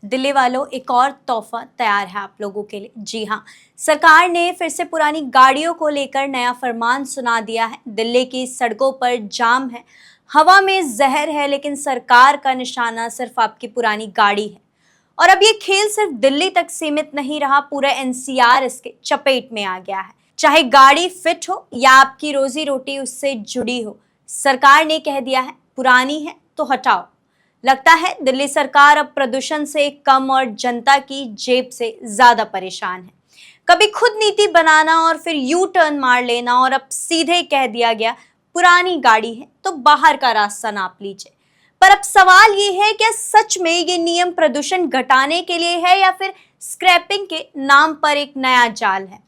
दिल्ली वालों, एक और तोहफा तैयार है आप लोगों के लिए। जी हाँ, सरकार ने फिर से पुरानी गाड़ियों को लेकर नया फरमान सुना दिया है। दिल्ली की सड़कों पर जाम है, हवा में जहर है, लेकिन सरकार का निशाना सिर्फ आपकी पुरानी गाड़ी है। और अब ये खेल सिर्फ दिल्ली तक सीमित नहीं रहा, पूरा एनसीआर इसके चपेट में आ गया है। चाहे गाड़ी फिट हो या आपकी रोजी रोटी उससे जुड़ी हो, सरकार ने कह दिया है पुरानी है तो हटाओ। लगता है दिल्ली सरकार अब प्रदूषण से कम और जनता की जेब से ज्यादा परेशान है। कभी खुद नीति बनाना और फिर यू टर्न मार लेना, और अब सीधे कह दिया गया पुरानी गाड़ी है तो बाहर का रास्ता नाप लीजिए। पर अब सवाल ये है, क्या सच में ये नियम प्रदूषण घटाने के लिए है या फिर स्क्रैपिंग के नाम पर एक नया जाल है?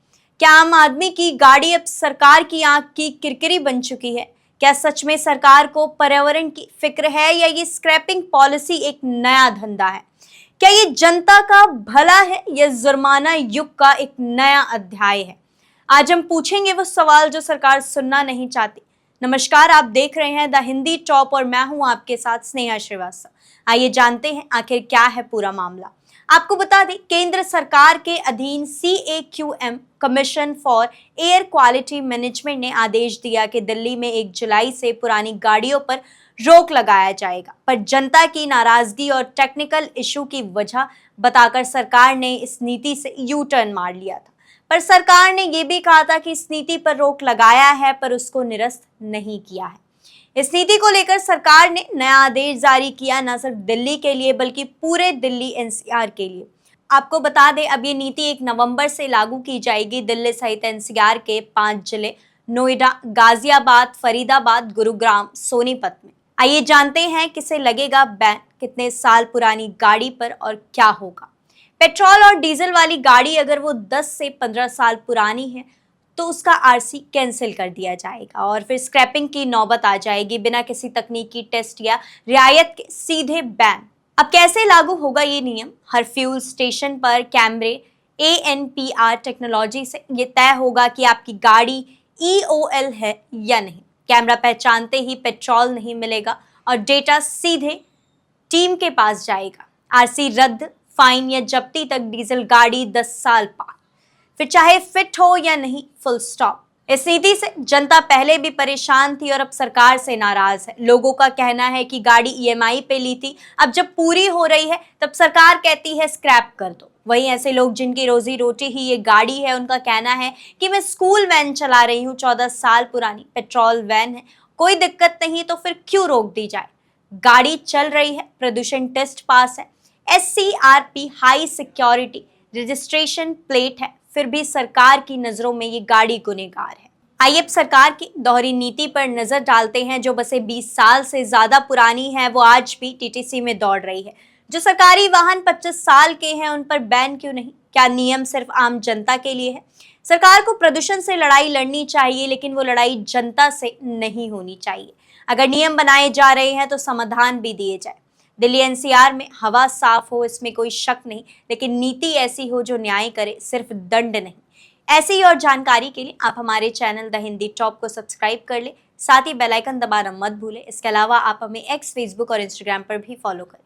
क्या आम आदमी की गाड़ी अब सरकार की आंख की किरकिरी बन चुकी है? क्या सच में सरकार को पर्यावरण की फिक्र है या ये स्क्रैपिंग पॉलिसी एक नया धंधा है? क्या ये जनता का भला है या जुर्माना युग का एक नया अध्याय है? आज हम पूछेंगे वो सवाल जो सरकार सुनना नहीं चाहती। नमस्कार, आप देख रहे हैं द हिंदी टॉप और मैं हूं आपके साथ स्नेहा श्रीवास्तव। आइए जानते हैं आखिर क्या है पूरा मामला। आपको बता दें, केंद्र सरकार के अधीन CAQM commission for air quality management ने आदेश दिया कि दिल्ली में 1 जुलाई से पुरानी गाड़ियों पर रोक लगाया जाएगा। पर जनता की नाराजगी और टेक्निकल इशू की वजह बताकर सरकार ने इस नीति से यू टर्न मार लिया था। पर सरकार ने यह भी कहा था कि इस नीति पर रोक लगाया है पर उसको निरस्त नहीं किया है। इस नीति को लेकर सरकार ने नया आदेश जारी किया, न सिर्फ दिल्ली के लिए बल्कि पूरे दिल्ली NCR के लिए। आपको बता दें, अब ये नीति 1 नवंबर से लागू की जाएगी। दिल्ली सहित NCR के 5 जिले नोएडा, गाजियाबाद, फरीदाबाद, गुरुग्राम, सोनीपत में। आइए जानते हैं किसे लगेगा बैन, कितने साल पुरानी गाड़ी पर और क्या होगा। पेट्रोल और डीजल वाली गाड़ी अगर वो 10 से 15 साल पुरानी है तो उसका RC कैंसिल कर दिया जाएगा और फिर स्क्रैपिंग की नौबत आ जाएगी। बिना किसी तकनीकी टेस्ट या रियायत के सीधे बैन। अब कैसे लागू होगा ये नियम? हर फ्यूल स्टेशन पर कैमरे ANPR टेक्नोलॉजी से ये तय होगा कि आपकी गाड़ी EOL है या नहीं। कैमरा पहचानते ही पेट्रोल नहीं मिलेगा और डेटा सीधे टीम के पास जाएगा। RC रद्द, फाइन या जब्ती तक डीजल गाड़ी 10 साल पार, फिर चाहे फिट हो या नहीं, फुल स्टॉप। इस नीति से जनता पहले भी परेशान थी और अब सरकार से नाराज है। लोगों का कहना है कि गाड़ी EMI पे ली थी, अब जब पूरी हो रही है तब सरकार कहती है स्क्रैप कर दो। वहीं ऐसे लोग जिनकी रोजी रोटी ही ये गाड़ी है, उनका कहना है कि मैं स्कूल वैन चला रही हूँ, 14 साल पुरानी पेट्रोल वैन है, कोई दिक्कत नहीं, तो फिर क्यों रोक दी जाए? गाड़ी चल रही है, प्रदूषण टेस्ट पास है, SCRP high security registration plate है, फिर भी सरकार की नजरों में ये गाड़ी गुनहगार है। आइए अब सरकार की दोहरी नीति पर नजर डालते हैं। जो बसें 20 साल से ज्यादा पुरानी है वो आज भी TTC में दौड़ रही है। जो सरकारी वाहन 25 साल के हैं उन पर बैन क्यों नहीं? क्या नियम सिर्फ आम जनता के लिए है? सरकार को प्रदूषण से लड़ाई लड़नी चाहिए, लेकिन वो लड़ाई जनता से नहीं होनी चाहिए। अगर नियम बनाए जा रहे हैं तो समाधान भी दिए जाए। दिल्ली NCR में हवा साफ हो, इसमें कोई शक नहीं, लेकिन नीति ऐसी हो जो न्याय करे, सिर्फ दंड नहीं। ऐसी ही और जानकारी के लिए आप हमारे चैनल द हिंदी टॉप को सब्सक्राइब कर ले, साथ ही बेल आइकन दबाना मत भूलें। इसके अलावा आप हमें X, Facebook और Instagram पर भी फॉलो करें।